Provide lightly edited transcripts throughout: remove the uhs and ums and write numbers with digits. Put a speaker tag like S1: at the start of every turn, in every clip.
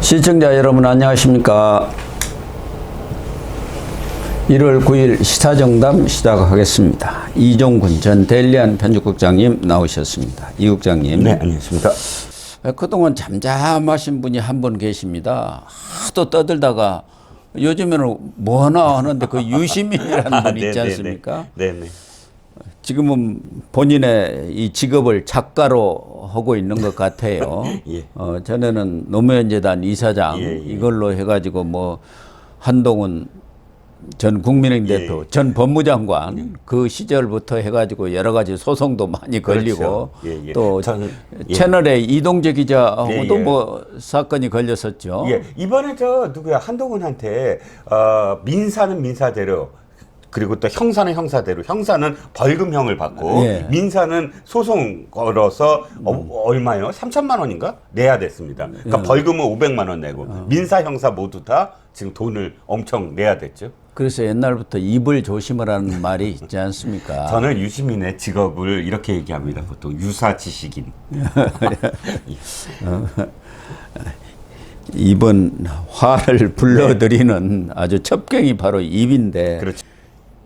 S1: 시청자 여러분 안녕하십니까. 1월 9일 시사정담 시작하겠습니다. 이종근 전 데일리안 편집국장님 나오셨습니다. 이 국장님.
S2: 네, 안녕하십니까.
S1: 그동안 잠잠하신 분이 한 분 계십니다. 하도 떠들다가 요즘에는 뭐 하나 하는데 그 유시민이라는 분 있지 않습니까?
S2: 네네.
S1: 지금은 본인의 이 직업을 작가로 하고 있는 것 같아요.
S2: 예.
S1: 전에는 노무현재단 이사장
S2: 예.
S1: 이걸로 해가지고 뭐 한동훈 전 국민의힘 대표, 전 법무장관 그 시절부터 해가지고 여러 가지 소송도 많이 걸리고
S2: 그렇죠.
S1: 또
S2: 저는,
S1: 채널의 이동재 기자하고도
S2: 예.
S1: 뭐 사건이 걸렸었죠.
S2: 예, 이번에 저 누구야 한동훈한테 민사는 민사대로 그리고 또 형사는 형사대로 형사는 벌금형을 받고
S1: 예.
S2: 민사는 소송 걸어서 얼마요? 3천만 원인가 내야 됐습니다. 그러니까 벌금은 500만 원 내고 민사 형사 모두 다 지금 돈을 엄청 내야 됐죠.
S1: 그래서 옛날부터 입을 조심하라는 말이 있지 않습니까?
S2: 저는 유시민의 직업을 이렇게 얘기합니다. 보통 유사 지식인.
S1: 이번 화를 불러들이는 아주 첩경이 바로 입인데
S2: 그렇죠.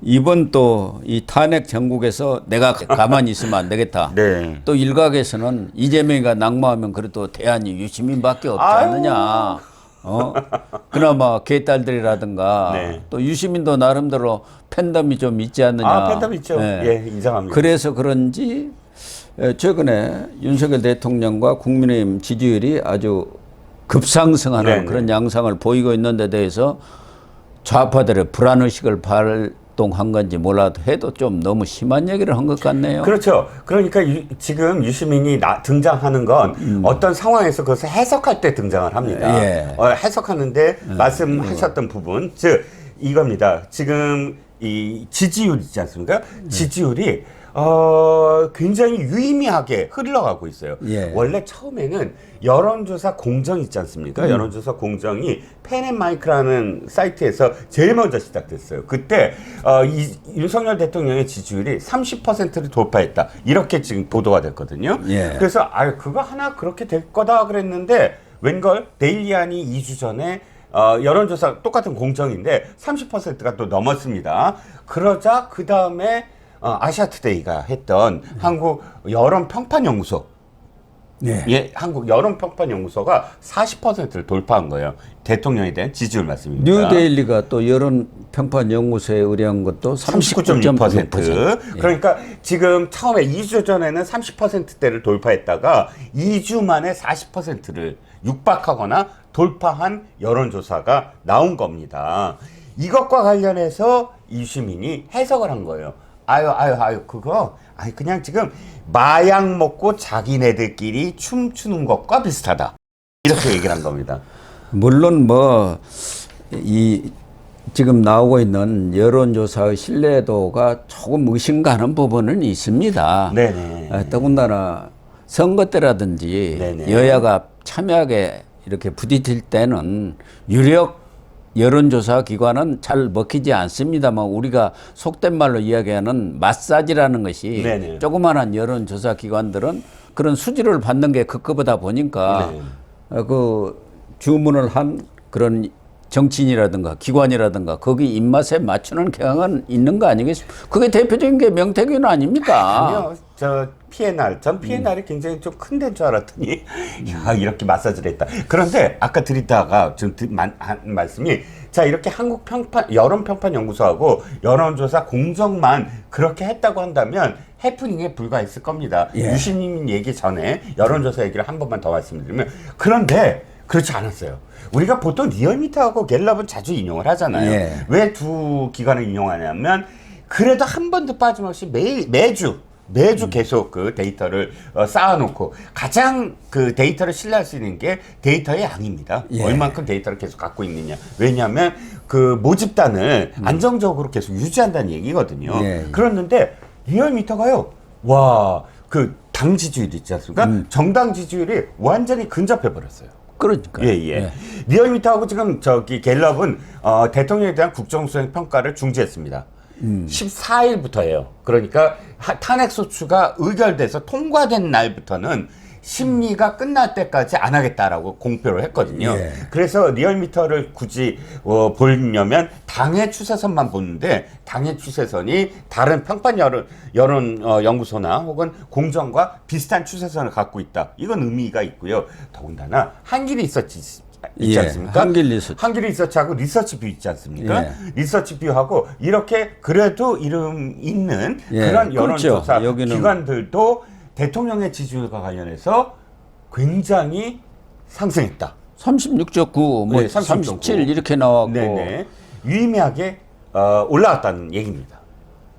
S1: 이번 또 이 탄핵 전국에서 내가 가만히 있으면 안 되겠다.
S2: 네.
S1: 또 일각에서는 이재명이가 낙마하면 그래도 대안이 유시민밖에 없지 않느냐. 그나마 개딸들이라든가
S2: 네.
S1: 또 유시민도 나름대로 팬덤이 좀 있지 않느냐.
S2: 팬덤 있죠. 예, 인정합니다.
S1: 그래서 그런지 최근에 윤석열 대통령과 국민의힘 지지율이 아주 급상승하는
S2: 네네.
S1: 그런 양상을 보이고 있는 데 대해서 좌파들의 불안의식을 발동한 건지 몰라도 해도 좀 너무 심한 얘기를 한 것 같네요.
S2: 그렇죠. 그러니까 지금 유시민이 등장하는 건 어떤 상황에서 그것을 해석할 때 등장을 합니다.
S1: 예.
S2: 해석하는데 말씀하셨던 부분, 즉 이겁니다. 지금 이 지지율 있지 않습니까? 지지율이 굉장히 유의미하게 흘러가고 있어요.
S1: 예.
S2: 원래 처음에는 여론조사 공정 있지 않습니까? 여론조사 공정이 펜앤마이크라는 사이트에서 제일 먼저 시작됐어요. 그때 윤석열 대통령의 지지율이 30%를 돌파했다. 이렇게 지금 보도가 됐거든요.
S1: 예.
S2: 그래서 그거 하나 그렇게 될 거다 그랬는데 웬걸 데일리안이 2주 전에 여론조사 똑같은 공정인데 30%가 또 넘었습니다. 그러자 그 다음에 아시아투데이가 했던 한국 여론평판연구소,
S1: 네.
S2: 한국 여론평판연구소가 40%를 돌파한 거예요. 대통령에 대한 지지율 말씀입니다.
S1: 뉴데일리가 또 여론평판연구소에 의뢰한 것도
S2: 39.6%. 그러니까 지금 처음에 2주 전에는 30%대를 돌파했다가 2주 만에 40%를 육박하거나 돌파한 여론조사가 나온 겁니다. 이것과 관련해서 유시민이 해석을 한 거예요. 그거 그냥 지금 마약 먹고 자기네들끼리 춤추는 것과 비슷하다. 이렇게 얘기를 한 겁니다.
S1: 물론 지금 나오고 있는 여론조사의 신뢰도가 조금 의심가는 부분은 있습니다.
S2: 네네.
S1: 더군다나 선거 때라든지
S2: 네네.
S1: 여야가 참여하게 이렇게 부딪힐 때는 유력 여론조사 기관은 잘 먹히지 않습니다만 우리가 속된 말로 이야기하는 마사지라는 것이
S2: 네네.
S1: 조그마한 여론조사 기관들은 그런 수지를 받는 게 급급하다 보니까 그 주문을 한 그런 정치인이라든가 기관이라든가 거기 입맛에 맞추는 경향은 있는 거 아니겠습니까? 그게 대표적인 게 명태균 아닙니까?
S2: 아니요. 전 PNR이 굉장히 좀 큰 데인 줄 알았더니 이렇게 마사지를 했다. 그런데 아까 드리다가 지금 한 말씀이 자 이렇게 한국 여론평판연구소하고 여론조사 공정만 그렇게 했다고 한다면 해프닝에 불과했을 겁니다.
S1: 예.
S2: 유시민 얘기 전에 여론조사 얘기를 한 번만 더 말씀드리면 그런데 그렇지 않았어요. 우리가 보통 리얼미터하고 갤럽은 자주 인용을 하잖아요.
S1: 예.
S2: 왜 두 기관을 인용하냐면 그래도 한 번도 빠짐없이 매주 계속 그 데이터를 쌓아놓고 가장 그 데이터를 신뢰할 수 있는 게 데이터의 양입니다.
S1: 예.
S2: 얼만큼 데이터를 계속 갖고 있느냐. 왜냐하면 그 모집단을 안정적으로 계속 유지한다는 얘기거든요.
S1: 예.
S2: 그랬는데 리얼미터가요. 와, 그 당 지지율 있지 않습니까? 정당 지지율이 완전히 근접해 버렸어요.
S1: 그러니까.
S2: 예. 리얼미터하고 지금 갤럽은 대통령에 대한 국정수행 평가를 중지했습니다. 14일부터예요. 그러니까 탄핵소추가 의결돼서 통과된 날부터는 심리가 끝날 때까지 안 하겠다라고 공표를 했거든요.
S1: 예.
S2: 그래서 리얼미터를 굳이 보려면 당의 추세선만 보는데 당의 추세선이 다른 평판 여론 연구소나 혹은 공정과 비슷한 추세선을 갖고 있다. 이건 의미가 있고요. 더군다나 한길 리서치 있지 않습니까? 한길 리서치하고 리서치뷰 있지 않습니까? 리서치뷰하고 이렇게 그래도 이름 있는 그런 여론조사
S1: 그렇죠.
S2: 기관들도 대통령의 지지율과 관련해서 굉장히 상승했다.
S1: 36.9, 뭐 37 이렇게 나왔고
S2: 네네. 유의미하게 올라왔다는 얘기입니다.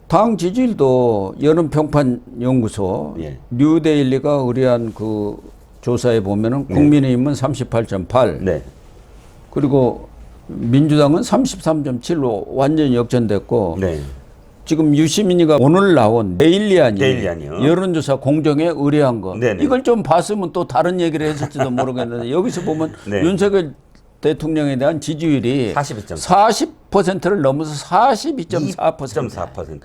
S1: 당 지지율도 여론평판연구소 뉴데일리가 의뢰한 그 조사에 보면은 국민의힘은 38.8,
S2: 네.
S1: 그리고 민주당은 33.7로 완전히 역전됐고
S2: 네.
S1: 지금 유시민이가 오늘 나온
S2: 데일리안이요.
S1: 여론조사 공정에 의뢰한 거
S2: 네네.
S1: 이걸 좀 봤으면 또 다른 얘기를 했을지도 모르겠는데 여기서 보면 윤석열 대통령에 대한 지지율이 40%를 넘어서 42.4%.
S2: 2.4%.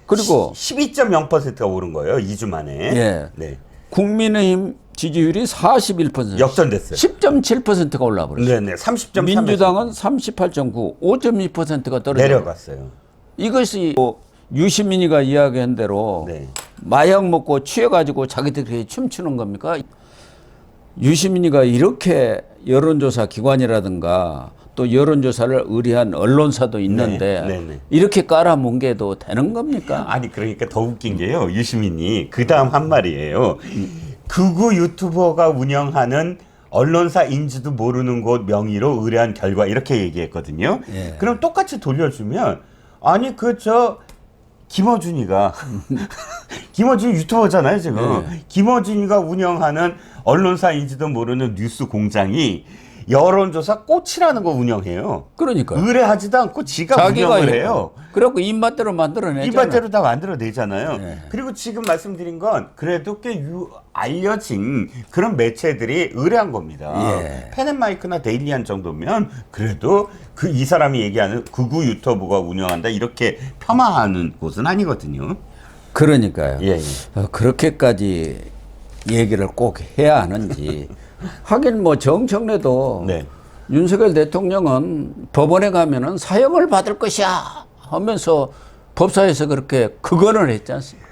S1: 그리고
S2: 12.0%가 오른 거예요. 2주 만에. 네.
S1: 국민의힘 지지율이 41%.
S2: 역전됐어요.
S1: 10.7%가 올라 버렸어요.
S2: 네네. 30.3.
S1: 민주당은 38.9, 5.2%가 떨어졌어요.
S2: 내려갔어요.
S1: 이것이 뭐 유시민이가 이야기한 대로 마약 먹고 취해가지고 자기들끼리 춤추는 겁니까? 유시민이가 이렇게 여론조사 기관이라든가 또 여론조사를 의뢰한 언론사도 있는데 이렇게 깔아뭉개도 되는 겁니까?
S2: 아니 그러니까 더 웃긴 게요. 유시민이 그 다음 한 말이에요. 극우 유튜버가 운영하는 언론사인지도 모르는 곳 명의로 의뢰한 결과 이렇게 얘기했거든요. 그럼 똑같이 돌려주면 아니 김어준이가 김어준이 유튜버잖아요 지금. 김어준이가 운영하는 언론사인지도 모르는 뉴스 공장이 여론조사 꽃이라는 거 운영해요.
S1: 그러니까
S2: 의뢰하지도 않고 지가 운영을 해요.
S1: 그래갖고 입맛대로 만들어내잖아요.
S2: 입맛대로 다 만들어내잖아요. 그리고 지금 말씀드린 건 그래도 꽤 알려진 그런 매체들이 의뢰한 겁니다. 펜앤마이크나 데일리안 정도면 그래도 이 사람이 얘기하는 극우 유튜브가 운영한다 이렇게 폄하하는 곳은 아니거든요.
S1: 그러니까요. 그렇게까지 얘기를 꼭 해야 하는지. 하긴 뭐 정청래도 윤석열 대통령은 법원에 가면은 사형을 받을 것이야 하면서 법사에서 그렇게 극언을 했지 않습니까?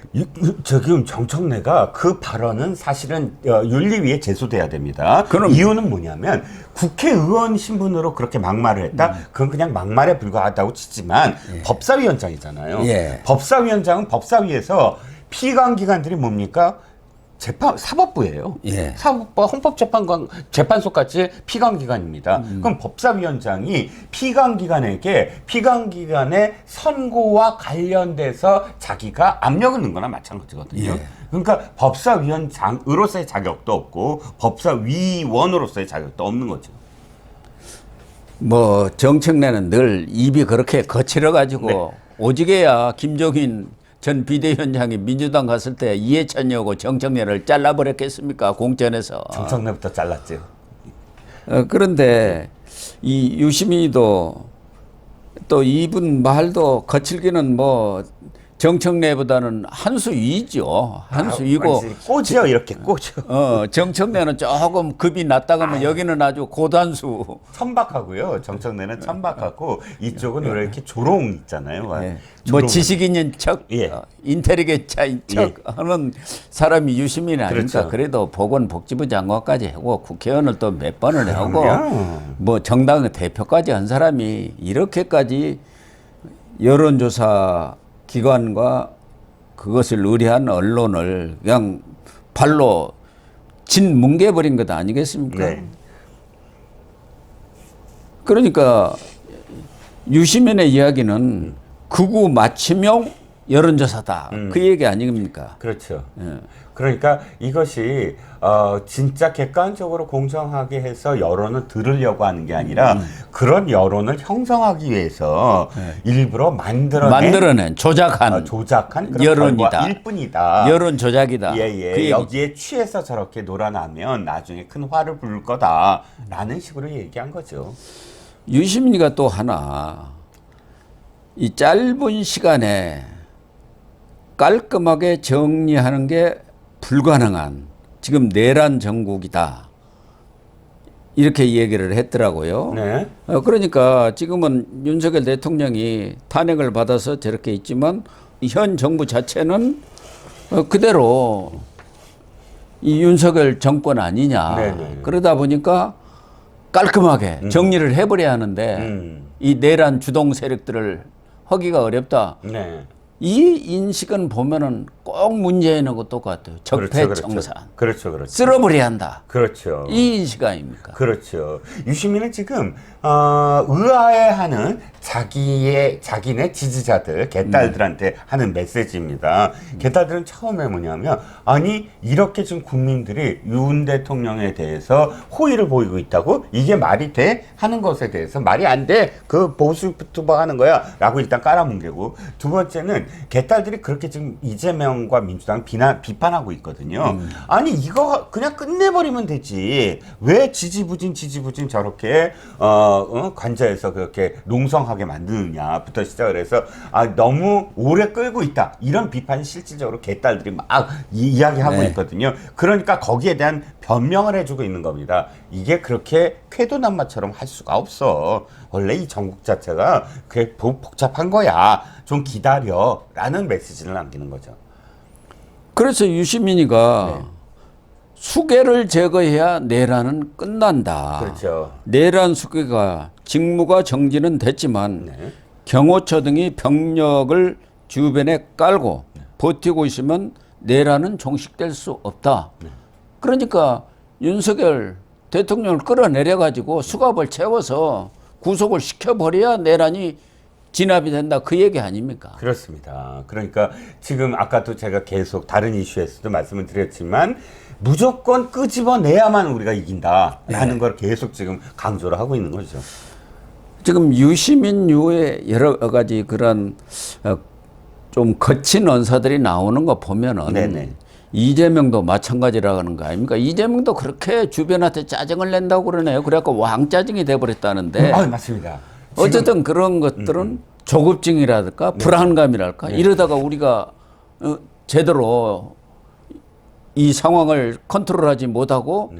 S2: 지금 정청래가 그 발언은 사실은 윤리위에 제소돼야 됩니다. 이유는 뭐냐면 국회의원 신분으로 그렇게 막말을 했다? 그건 그냥 막말에 불과하다고 치지만 법사위원장이잖아요. 법사위원장은 법사위에서 피감기관들이 뭡니까? 사법부예요. 사법부와 헌법재판소까지 피감기관입니다. 그럼 법사위원장이 피감기관의 선고와 관련돼서 자기가 압력을 넣는 거나 마찬가지거든요. 그러니까 법사위원장으로서의 자격도 없고 법사위원으로서의 자격도 없는 거죠.
S1: 뭐 정청래는 늘 입이 그렇게 거칠어가지고 오지게야 김종인 전 비대위원장이 민주당 갔을 때 이해찬이하고 정청래를 잘라버렸겠습니까? 공천에서.
S2: 정청래부터 잘랐죠.
S1: 그런데 이 유시민이도 또 이분 말도 거칠기는 뭐 정청래보다는 한 수 위죠. 한 수 위고.
S2: 꼬지요 이렇게 꼬죠.
S1: 정청래는 조금 급이 낮다가면 여기는 아주 고단수.
S2: 천박하고요. 정청래는 천박하고 이쪽은 왜 이렇게 조롱 있잖아요.
S1: 뭐 지식인인 척, 인텔리겐차인 척 하는 사람이 유시민이 아닙니까? 그래도 보건복지부 장관까지 하고 국회의원을 또 몇 번을 하고 뭐 정당 대표까지 한 사람이 이렇게까지 여론조사 기관과 그것을 의뢰한 언론을 그냥 발로 뭉개버린 것 아니겠습니까? 그러니까 유시민의 이야기는 극우 맞춤형 여론조사다. 그 얘기 아닙니까?
S2: 그렇죠. 그러니까 이것이 진짜 객관적으로 공정하게 해서 여론을 들으려고 하는 게 아니라 그런 여론을 형성하기 위해서 일부러 만들어낸 조작한 그런
S1: 여론이다.
S2: 일 뿐이다.
S1: 여론 조작이다.
S2: 그 여기에 취해서 저렇게 놀아나면 나중에 큰 화를 부를 거다라는 식으로 얘기한 거죠.
S1: 유시민이가 또 하나 이 짧은 시간에 깔끔하게 정리하는 게 불가능한 지금 내란 정국이다. 이렇게 얘기를 했더라고요.
S2: 네.
S1: 그러니까 지금은 윤석열 대통령이 탄핵을 받아서 저렇게 있지만 현 정부 자체는 그대로 이 윤석열 정권 아니냐.
S2: 네네.
S1: 그러다 보니까 깔끔하게 정리를 해버려야 하는데 이 내란 주동 세력들을 하기가 어렵다.
S2: 네.
S1: 이 인식은 보면은 꼭 문재인하고 똑같아요. 적폐청산.
S2: 그렇죠.
S1: 쓸어버려야 한다.
S2: 그렇죠.
S1: 이 인식 아닙니까?
S2: 그렇죠. 유시민은 지금 의아해하는 자기네 지지자들, 개딸들한테 하는 메시지입니다. 개딸들은 처음에 뭐냐면 아니 이렇게 지금 국민들이 윤 대통령에 대해서 호의를 보이고 있다고 이게 말이 돼? 하는 것에 대해서 말이 안 돼. 그 보수 유튜버 하는 거야. 라고 일단 깔아뭉개고 두 번째는 개딸들이 그렇게 지금 이재명과 민주당 비판하고 있거든요. 아니 이거 그냥 끝내버리면 되지. 왜 지지부진 저렇게 관저에서 그렇게 농성하게 만드느냐부터 시작을 해서 너무 오래 끌고 있다. 이런 비판이 실질적으로 개딸들이 막 이야기하고
S1: 네.
S2: 있거든요. 그러니까 거기에 대한 변명을 해주고 있는 겁니다. 이게 그렇게 쾌도난마처럼 할 수가 없어. 원래 이 전국 자체가 그게 복잡한 거야. 좀 기다려. 라는 메시지를 남기는 거죠.
S1: 그래서 유시민이가 수계를 제거해야 내란은 끝난다.
S2: 그렇죠.
S1: 내란 수계가 직무가 정지는 됐지만
S2: 네.
S1: 경호처 등이 병력을 주변에 깔고 버티고 있으면 내란은 종식될 수 없다. 그러니까 윤석열 대통령을 끌어내려 가지고 수갑을 채워서 구속을 시켜버려야 내란이 진압이 된다. 그 얘기 아닙니까?
S2: 그렇습니다. 그러니까 지금 아까도 제가 계속 다른 이슈에서도 말씀을 드렸지만 무조건 끄집어내야만 우리가 이긴다라는 걸 계속 지금 강조를 하고 있는 거죠.
S1: 지금 유시민 유의 여러 가지 그런 좀 거친 언사들이 나오는 거 보면은
S2: 네네.
S1: 이재명도 마찬가지라는 거 아닙니까? 이재명도 그렇게 주변한테 짜증을 낸다고 그러네요. 그래갖고 왕짜증이 돼버렸다는데.
S2: 맞습니다.
S1: 어쨌든 그런 것들은 조급증이랄까 불안감이랄까 이러다가 우리가 제대로 이 상황을 컨트롤하지 못하고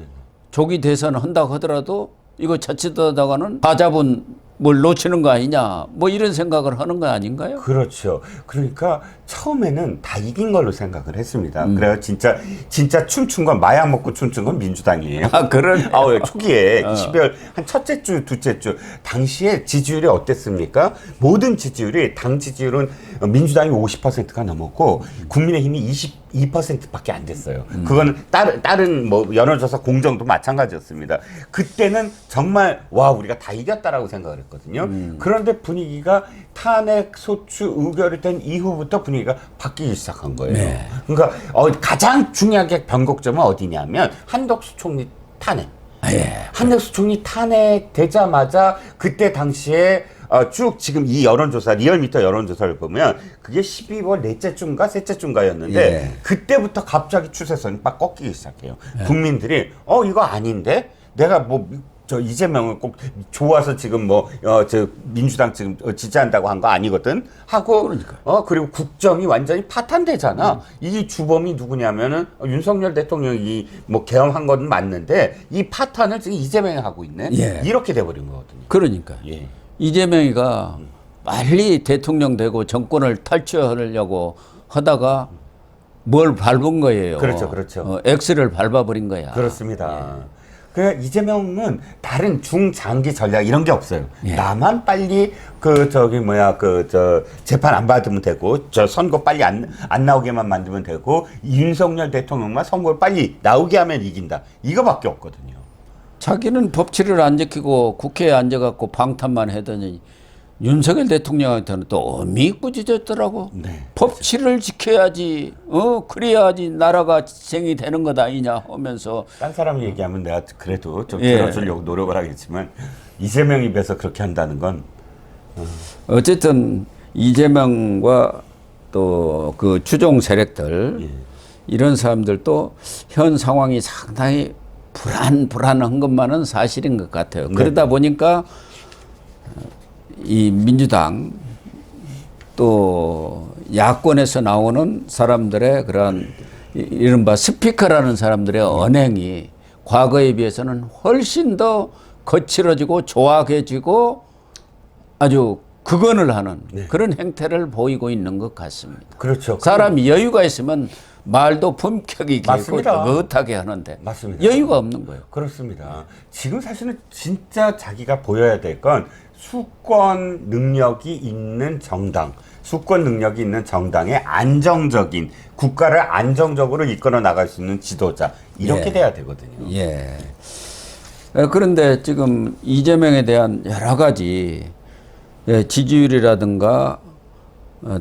S1: 조기 대선을 한다고 하더라도 이거 자칫하다가는 다 잡은 뭘 놓치는 거 아니냐 뭐 이런 생각을 하는 거 아닌가요?
S2: 그렇죠. 그러니까 처음에는 다 이긴 걸로 생각을 했습니다. 그래요. 진짜 춤춘 건 마약 먹고 춤춘 건 민주당이에요.
S1: 그런
S2: 초기에 12월 한 첫째 주, 둘째 주 당시에 지지율이 어땠습니까? 모든 지지율이 당 지지율은 민주당이 50%가 넘었고 국민의힘이 22%밖에 안 됐어요. 그거는 다른 뭐 여론조사 공정도 마찬가지였습니다. 그때는 정말 와 우리가 다 이겼다라고 생각을 했거든요. 그런데 분위기가 탄핵 소추 의결이 된 이후부터 분위기가 바뀌기 시작한 거예요.
S1: 네.
S2: 그러니까 가장 중요하게 변곡점은 어디냐면 한덕수 총리 탄핵. 한덕수 총리 탄핵 되자마자 그때 당시에 쭉 지금 이 여론조사 리얼미터 여론조사를 보면 그게 12월 넷째 주인가 셋째 주인가였는데 그때부터 갑자기 추세선이 막 꺾이기 시작해요. 국민들이 이거 아닌데 내가 뭐 저 이재명을 꼭 좋아서 지금 저 민주당 지금 지지한다고 한 거 아니거든 하고 그리고 국정이 완전히 파탄되잖아. 이 주범이 누구냐면은 윤석열 대통령이 뭐 개헌한 건 맞는데 이 파탄을 지금 이재명이 하고 있네. 이렇게 돼버린 거거든요.
S1: 그러니까 이재명이가 빨리 대통령 되고 정권을 탈취하려고 하다가 뭘 밟은 거예요.
S2: 그렇죠.
S1: X를 밟아버린 거야.
S2: 그렇습니다. 그 이재명은 다른 중장기 전략 이런 게 없어요. 나만 빨리 재판 안 받으면 되고 저 선거 빨리 안 나오게만 만들면 되고 윤석열 대통령만 선거를 빨리 나오게 하면 이긴다. 이거밖에 없거든요.
S1: 자기는 법치를 안 지키고 국회에 앉아갖고 방탄만 하더니 윤석열 대통령한테는 또 어미 꾸짖었더라고. 법치를 지켜야지, 그래야지 나라가 지탱이 되는 것 아니냐 하면서.
S2: 딴 사람 얘기하면 내가 그래도 좀 들어주려고 노력을 하겠지만 이재명 입에서 그렇게 한다는 건.
S1: 어쨌든 이재명과 또 그 추종 세력들 이런 사람들도 현 상황이 상당히 불안한 것만은 사실인 것 같아요. 그러다 보니까 이 민주당 또 야권에서 나오는 사람들의 그런 이른바 스피커라는 사람들의 언행이 과거에 비해서는 훨씬 더 거칠어지고 조악해지고 아주 극언을 하는 그런 행태를 보이고 있는 것 같습니다.
S2: 그렇죠.
S1: 사람이 여유가 있으면 말도 품격이 있고
S2: 맞습니다.
S1: 느긋하게 하는데
S2: 맞습니다.
S1: 여유가 없는 거예요.
S2: 그렇습니다. 지금 사실은 진짜 자기가 보여야 될 건 수권 능력이 있는 정당, 수권 능력이 있는 정당의 안정적인 국가를 안정적으로 이끌어 나갈 수 있는 지도자 이렇게
S1: 예.
S2: 돼야 되거든요.
S1: 예. 그런데 지금 이재명에 대한 여러 가지 지지율이라든가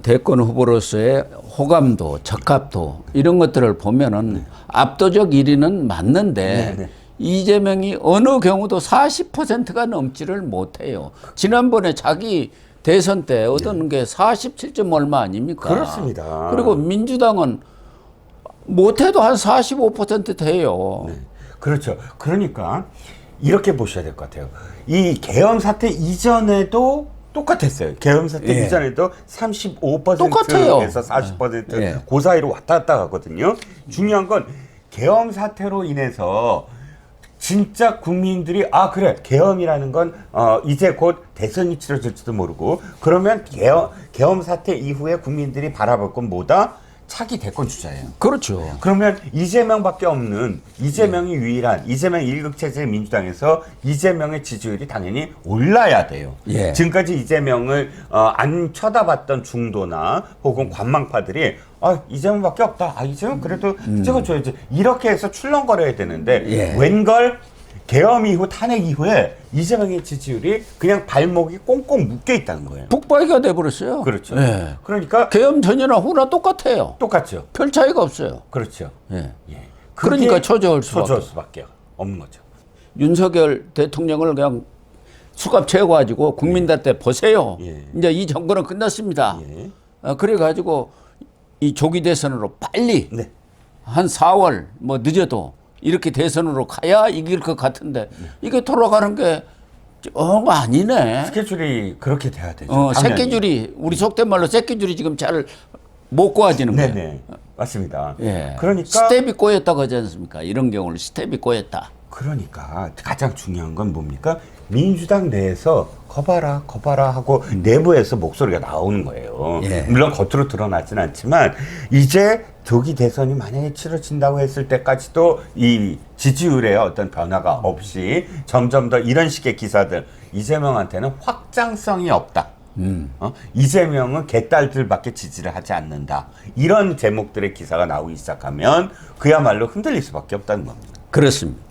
S1: 대권 후보로서의 호감도, 적합도 이런 것들을 보면은 압도적 1위는 맞는데 이재명이 어느 경우도 40%가 넘지를 못해요. 지난번에 자기 대선 때 얻은 게 47점 얼마 아닙니까?
S2: 그렇습니다.
S1: 그리고 민주당은 못해도 한 45% 돼요.
S2: 네. 그렇죠. 그러니까 이렇게 보셔야 될 것 같아요. 이 계엄 사태 이전에도 똑같았어요. 계엄 사태
S1: 예.
S2: 이전에도 35%에서
S1: 똑같아요.
S2: 40%
S1: 예.
S2: 그 사이로 왔다 갔다 하거든요. 중요한 건 계엄 사태로 인해서 진짜 국민들이 아 그래 계엄이라는 건 이제 곧 대선이 치러질지도 모르고 그러면 계엄 사태 이후에 국민들이 바라볼 건 뭐다? 차기 대권 주자예요.
S1: 그렇죠.
S2: 그러면 이재명밖에 없는 이재명이 유일한 이재명 일극 체제 민주당에서 이재명의 지지율이 당연히 올라야 돼요.
S1: 예.
S2: 지금까지 이재명을 안 쳐다봤던 중도나 혹은 관망파들이 이재명밖에 없다. 이재명 그래도 찍어줘야지. 이렇게 해서 출렁거려야 되는데
S1: 예.
S2: 웬걸 계엄 이후 탄핵 이후에 이재명의 지지율이 그냥 발목이 꽁꽁 묶여 있다는 거예요.
S1: 북바위가 돼버렸어요.
S2: 그렇죠.
S1: 예.
S2: 그러니까
S1: 계엄 전이나 후나 똑같아요.
S2: 똑같죠.
S1: 별 차이가 없어요.
S2: 그렇죠.
S1: 예.
S2: 예.
S1: 그러니까
S2: 그게
S1: 초조할 수밖에.
S2: 없는 거죠.
S1: 윤석열 대통령을 그냥 수갑 채워가지고 국민들한테 보세요.
S2: 예.
S1: 이제 이 정권은 끝났습니다.
S2: 예.
S1: 그래가지고 이 조기 대선으로 빨리
S2: 네.
S1: 한 4월 뭐 늦어도 이렇게 대선으로 가야 이길 것 같은데 이게 돌아가는 게 아니네.
S2: 스케줄이 그렇게 돼야 되죠. 당연히.
S1: 새끼줄이 우리 속된 말로 새끼줄이 지금 잘 못 꼬아지는 거예요.
S2: 네네 맞습니다.
S1: 예.
S2: 그러니까
S1: 스텝이 꼬였다고 하지 않습니까? 이런 경우는 스텝이 꼬였다.
S2: 그러니까 가장 중요한 건 뭡니까? 민주당 내에서 거봐라 하고 내부에서 목소리가 나오는 거예요.
S1: 예.
S2: 물론 겉으로 드러나진 않지만 이제 조기 대선이 만약에 치러진다고 했을 때까지도 이 지지율의 어떤 변화가 없이 점점 더 이런 식의 기사들 이재명한테는 확장성이 없다. 이재명은 개딸들밖에 지지를 하지 않는다. 이런 제목들의 기사가 나오기 시작하면 그야말로 흔들릴 수밖에 없다는 겁니다.
S1: 그렇습니다.